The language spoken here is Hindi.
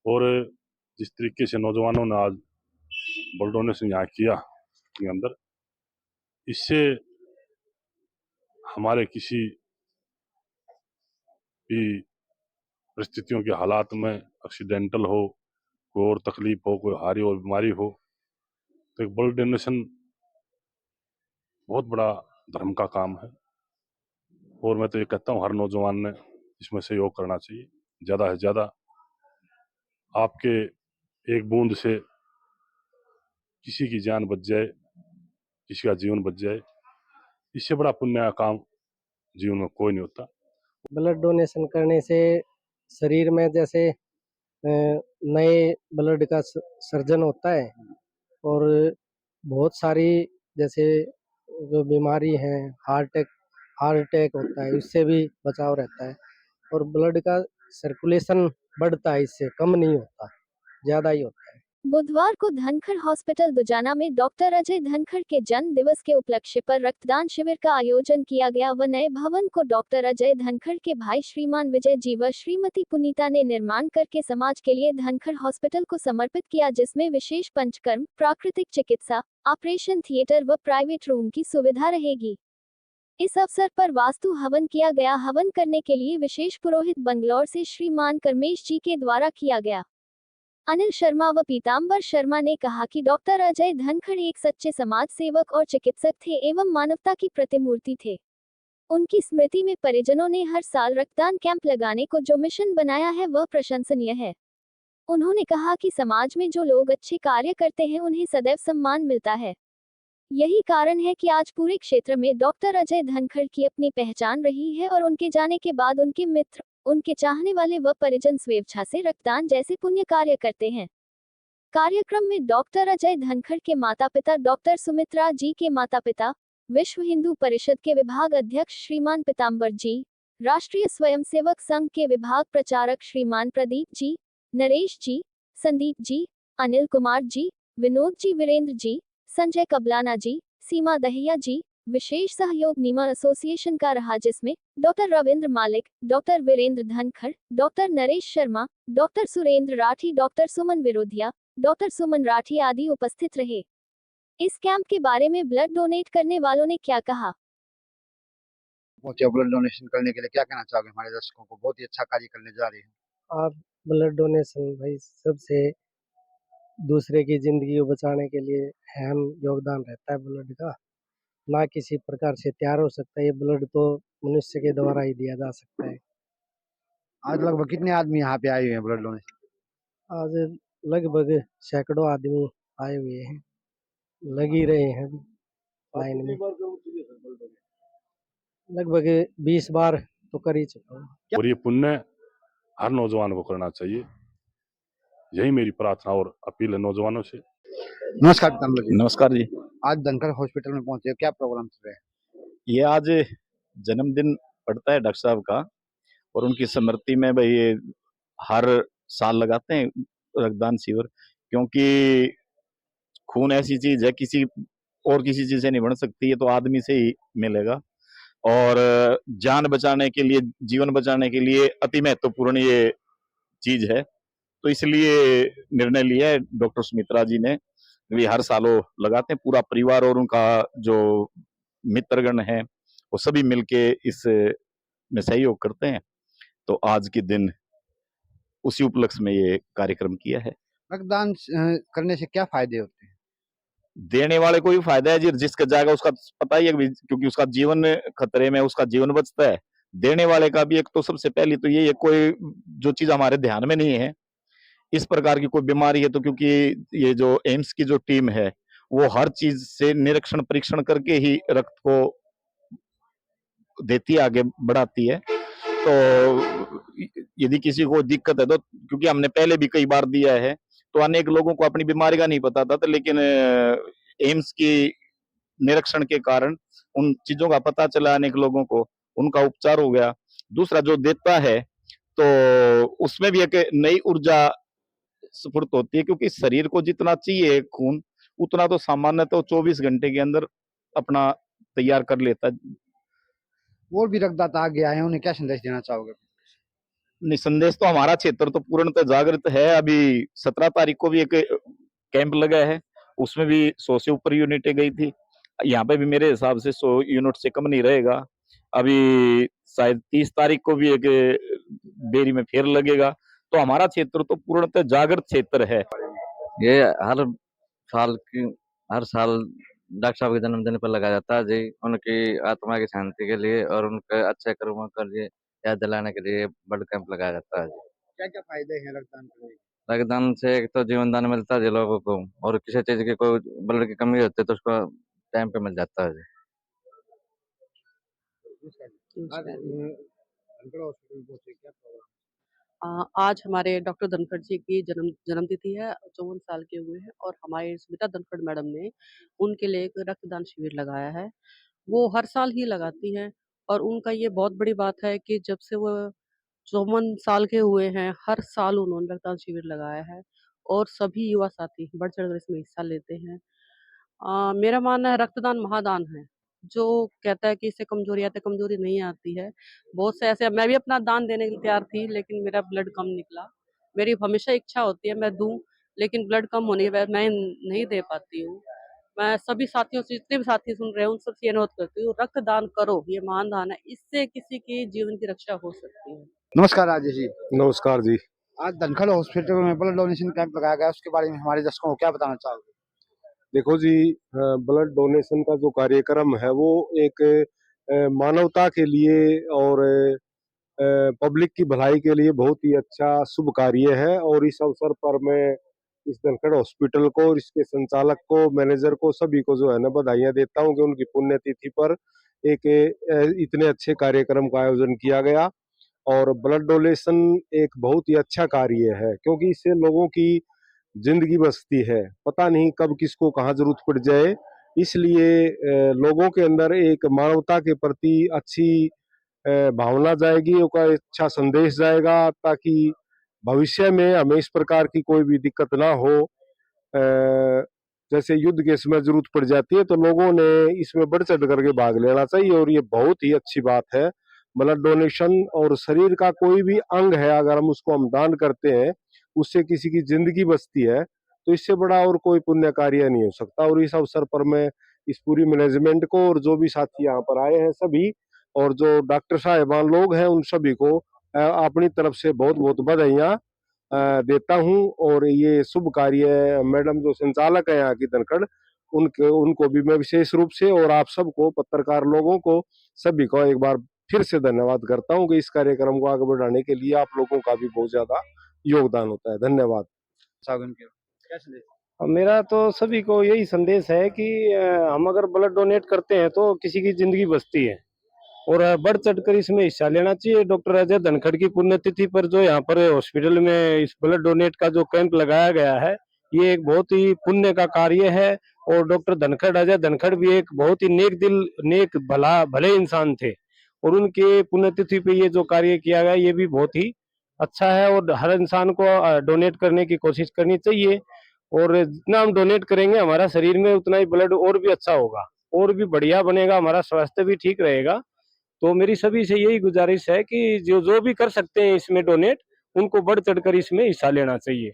और जिस तरीके से नौजवानों ने आज ब्लड डोनेशन यहाँ किया के अंदर, इससे हमारे किसी भी परिस्थितियों के हालात में एक्सीडेंटल हो, कोई और तकलीफ हो, कोई हारी और बीमारी हो, तो एक ब्लड डोनेशन बहुत बड़ा धर्म का काम है। और मैं तो ये कहता हूँ हर नौजवान ने इसमें सहयोग करना चाहिए। ज़्यादा से ज़्यादा आपके एक बूंद से किसी की जान बच जाए, किसी का जीवन बच जाए, इससे बड़ा पुण्य का काम जीवन में कोई नहीं होता। ब्लड डोनेशन करने से शरीर में जैसे नए ब्लड का सर्जन होता है और बहुत सारी जैसे जो बीमारी है हार्ट अटैक होता है, इससे भी बचाव रहता है और ब्लड का सर्कुलेशन बढ़ता है, इससे कम नहीं होता, ज़्यादा ही होता है। बुधवार को धनखड़ हॉस्पिटल दुजाना में डॉक्टर अजय धनखड़ के जन्म दिवस के उपलक्ष्य पर रक्तदान शिविर का आयोजन किया गया व नए भवन को डॉक्टर अजय धनखड़ के भाई श्रीमान विजय जी व श्रीमती पुनीता ने निर्माण करके समाज के लिए धनखड़ हॉस्पिटल को समर्पित किया, जिसमें विशेष पंचकर्म, प्राकृतिक चिकित्सा, ऑपरेशन थिएटर व प्राइवेट रूम की सुविधा रहेगी। इस अवसर पर वास्तु हवन किया गया। हवन करने के लिए विशेष पुरोहित बंगलौर से श्रीमान कर्मेश जी के द्वारा किया गया। अनिल शर्मा व पीताम्बर शर्मा ने कहा कि डॉक्टर अजय धनखड़ एक सच्चे समाज सेवक और चिकित्सक थे एवं मानवता की प्रतिमूर्ति थे। उनकी स्मृति में परिजनों ने हर साल रक्तदान कैंप लगाने को जो मिशन बनाया है वह प्रशंसनीय है। उन्होंने कहा कि समाज में जो लोग अच्छे कार्य करते हैं उन्हें सदैव सम्मान मिलता है। यही कारण है कि आज पूरे क्षेत्र में डॉक्टर अजय धनखड़ की अपनी पहचान रही है और उनके जाने के बाद उनके मित्र, उनके चाहने वाले व परिजन स्वेच्छा से रक्तदान जैसे पुण्य कार्य करते हैं। कार्यक्रम में डॉक्टर अजय धनखड़ के माता पिता डॉक्टर सुमित्रा जी के माता पिता, विश्व हिंदू परिषद के विभाग अध्यक्ष श्रीमान पीताम्बर जी, राष्ट्रीय स्वयंसेवक संघ के विभाग प्रचारक श्रीमान प्रदीप जी, नरेश जी, संदीप जी, अनिल कुमार जी, विनोद जी, वीरेंद्र जी, संजय कबलाना जी, सीमा दहिया जी, विशेष सहयोग नीमा एसोसिएशन का रहा, जिसमें doctor Ravindra Malik, doctor Virendra Dhankhar, doctor Naresh Sharma, doctor Surendra Rathi, doctor Suman Virodhiya, doctor Suman Rathi आदि उपस्थित रहे। इस कैंप के बारे में ब्लड डोनेट करने वालों ने क्या कहा? ब्लड डोनेशन करने के लिए क्या कहना चाहोगे हमारे दर्शकों को? बहुत ही अच्छा कार्य करने जा रहे हैं आप। ब्लड डोनेशन भाई सबसे दूसरे की जिंदगी को बचाने के लिए अहम योगदान रहता है ब्लड का। ना किसी प्रकार से तैयार हो सकता है, ये ब्लड तो मनुष्य के द्वारा ही दिया जा सकता है। आज लगभग कितने आदमी यहाँ पे आए हुए हैं ब्लड डोनेशन? आज लगभग सैकड़ों आदमी आए हुए हैं, लग ही रहे हैं लाइन में। लगभग 20 बार तो कर ही चुका हूँ। और ये पुण्य हर नौजवान को करना चाहिए, यही मेरी प्रार्थना और अपील है नौजवानों से। नमस्कार पीताम्बर जी। नमस्कार जी। आज धनखड़ हॉस्पिटल में पहुंचे, क्या प्रोग्राम चल रहा है? ये आज जन्मदिन पड़ता है डॉक्टर साहब का और उनकी स्मृति में भाई ये हर साल लगाते हैं रक्तदान शिविर, क्योंकि खून ऐसी चीज है किसी और किसी चीज से नहीं बन सकती, ये तो आदमी से ही मिलेगा और जान बचाने के लिए, जीवन बचाने के लिए अति महत्वपूर्ण ये चीज है। तो इसलिए निर्णय लिया है डॉक्टर सुमित्रा जी ने, वे हर साल वो लगाते हैं, पूरा परिवार और उनका जो मित्रगण है वो सभी मिलके इस में सहयोग करते हैं। तो आज के दिन उसी उपलक्ष्य में ये कार्यक्रम किया है। रक्तदान करने से क्या फायदे होते हैं? देने वाले को भी फायदा है जी, जिसका जाएगा उसका पता ही है, क्योंकि उसका जीवन खतरे में, उसका जीवन बचता है। देने वाले का भी एक तो सबसे पहली तो ये कोई जो चीज हमारे ध्यान में नहीं है, इस प्रकार की कोई बीमारी है तो, क्योंकि ये जो एम्स की जो टीम है वो हर चीज से निरीक्षण परीक्षण करके ही रक्त को देती है, आगे बढ़ाती है। तो यदि किसी को दिक्कत है तो, क्योंकि हमने पहले भी कई बार दिया है, तो अनेक लोगों को अपनी बीमारी का नहीं पता था, तो लेकिन एम्स की निरीक्षण के कारण उन चीजों का पता चला, अनेक लोगों को उनका उपचार हो गया। दूसरा जो देता है तो उसमें भी एक नई ऊर्जा स्फूर्त होती है, क्योंकि शरीर को जितना चाहिए खून उतना तो सामान्य तो 24 घंटे के अंदर अपना तैयार कर लेता है। और भी रक्तदाता आगे आए हैं, उन्हें क्या संदेश देना चाहोगे? निसंदेश तो हमारा क्षेत्र तो पूर्णतः जागृत है। अभी 17 तारीख को भी एक कैंप लगा है, उसमें भी 100 से ऊपर यूनिटें गई थी। यहाँ पे भी मेरे हिसाब से 100 यूनिट से कम नहीं रहेगा। अभी शायद 30 तारीख को भी एक बेरी में फिर लगेगा। तो हमारा क्षेत्र तो पूर्णतः जागृत क्षेत्र है। ये साल की हर साल डॉक्टर साहब के जन्मदिन पर लगाया जाता है जी, उनकी आत्मा की शांति के लिए और उनके अच्छे कर्मों के लिए याद दिलाने के लिए ब्लड कैंप लगाया जाता है जी। क्या क्या फायदे हैं रक्तदान करने के? रक्तदान से एक तो जीवन दान मिलता है जी लोगों को, और किसी चीज की कोई ब्लड की कमी होती है तो उसको टाइम पे मिल जाता है जी। आज धनखड़ हॉस्पिटल पहुंचे, क्या प्रोग्राम? आज हमारे डॉक्टर धनखड़ जी की जन्मतिथि है, 54 साल के हुए हैं और हमारी स्मिता धनखड़ मैडम ने उनके लिए एक रक्तदान शिविर लगाया है। वो हर साल ही लगाती हैं और उनका ये बहुत बड़ी बात है कि जब से वो 54 साल के हुए हैं, हर साल उन्होंने रक्तदान शिविर लगाया है और सभी युवा साथी बढ़ चढ़कर इसमें हिस्सा लेते हैं। मेरा मानना है रक्तदान महादान है। जो कहता है कि इससे कमजोरी आती है, कमजोरी नहीं आती है। बहुत से ऐसे, मैं भी अपना दान देने के लिए तैयार थी लेकिन मेरा ब्लड कम निकला। मेरी हमेशा इच्छा होती है मैं दूं, लेकिन ब्लड कम होने की वजह मैं नहीं दे पाती हूँ। मैं सभी साथियों से, जितने भी साथी सुन रहे हैं उन सबसे ये अनुरोध करती हूँ, रक्तदान करो, ये महान दान है, इससे किसी की जीवन की रक्षा हो सकती है। नमस्कार राजेश जी। नमस्कार जी। आज धनखड़ हॉस्पिटल में ब्लड डोनेशन कैंप लगाया गया, उसके बारे में हमारे दर्शकों को क्या बताना चाहोगे? देखो जी, ब्लड डोनेशन का जो कार्यक्रम है वो एक मानवता के लिए और पब्लिक की भलाई के लिए बहुत ही अच्छा शुभ कार्य है। और इस अवसर पर मैं इस धनखड़ हॉस्पिटल को और इसके संचालक को, मैनेजर को, सभी को जो है ना बधाइयां देता हूं कि उनकी पुण्यतिथि पर एक इतने अच्छे कार्यक्रम का आयोजन किया गया। और ब्लड डोनेशन एक बहुत ही अच्छा कार्य है क्योंकि इससे लोगों की जिंदगी बचती है, पता नहीं कब किसको कहाँ जरूरत पड़ जाए। इसलिए लोगों के अंदर एक मानवता के प्रति अच्छी भावना जाएगी, उसका अच्छा संदेश जाएगा ताकि भविष्य में हमें इस प्रकार की कोई भी दिक्कत ना हो। जैसे युद्ध के समय जरूरत पड़ जाती है तो लोगों ने इसमें बढ़ चढ़ करके भाग लेना चाहिए और ये बहुत ही अच्छी बात है। ब्लड डोनेशन और शरीर का कोई भी अंग है अगर हम उसको हम दान करते हैं, उससे किसी की जिंदगी बचती है, तो इससे बड़ा और कोई पुण्य कार्य नहीं हो सकता। और इस अवसर पर मैं इस पूरी मैनेजमेंट को और जो भी साथी यहाँ पर आए हैं सभी, और जो डॉक्टर साहिबान लोग हैं उन सभी को अपनी तरफ से बहुत बहुत बधाइयाँ देता हूँ। और ये शुभ कार्य मैडम जो संचालक है यहाँ की धनखड़, उनको भी मैं विशेष रूप से और आप सबको, पत्रकार लोगों को, सभी को एक बार फिर से धन्यवाद करता हूँ कि इस कार्यक्रम को आगे बढ़ाने के लिए आप लोगों का भी बहुत ज्यादा योगदान होता है। धन्यवाद। क्या संदेश? मेरा तो सभी को यही संदेश है कि हम अगर ब्लड डोनेट करते हैं तो किसी की जिंदगी बचती है और बढ़ चढ़कर इसमें हिस्सा लेना चाहिए। डॉक्टर अजय धनखड़ की पुण्यतिथि पर जो यहाँ पर हॉस्पिटल में इस ब्लड डोनेट का जो कैंप लगाया गया है, ये एक बहुत ही पुण्य का कार्य है। और डॉक्टर धनखड़, अजय धनखड़ भी एक बहुत ही नेक दिल, नेक भले इंसान थे और उनके पुण्यतिथि पे ये जो कार्य किया गया ये भी बहुत ही अच्छा है। और हर इंसान को डोनेट करने की कोशिश करनी चाहिए और जितना हम डोनेट करेंगे हमारा शरीर में उतना ही ब्लड और भी अच्छा होगा और भी बढ़िया बनेगा, हमारा स्वास्थ्य भी ठीक रहेगा। तो मेरी सभी से यही गुजारिश है कि जो जो भी कर सकते हैं इसमें डोनेट, उनको बढ़ चढ़कर इसमें हिस्सा लेना चाहिए।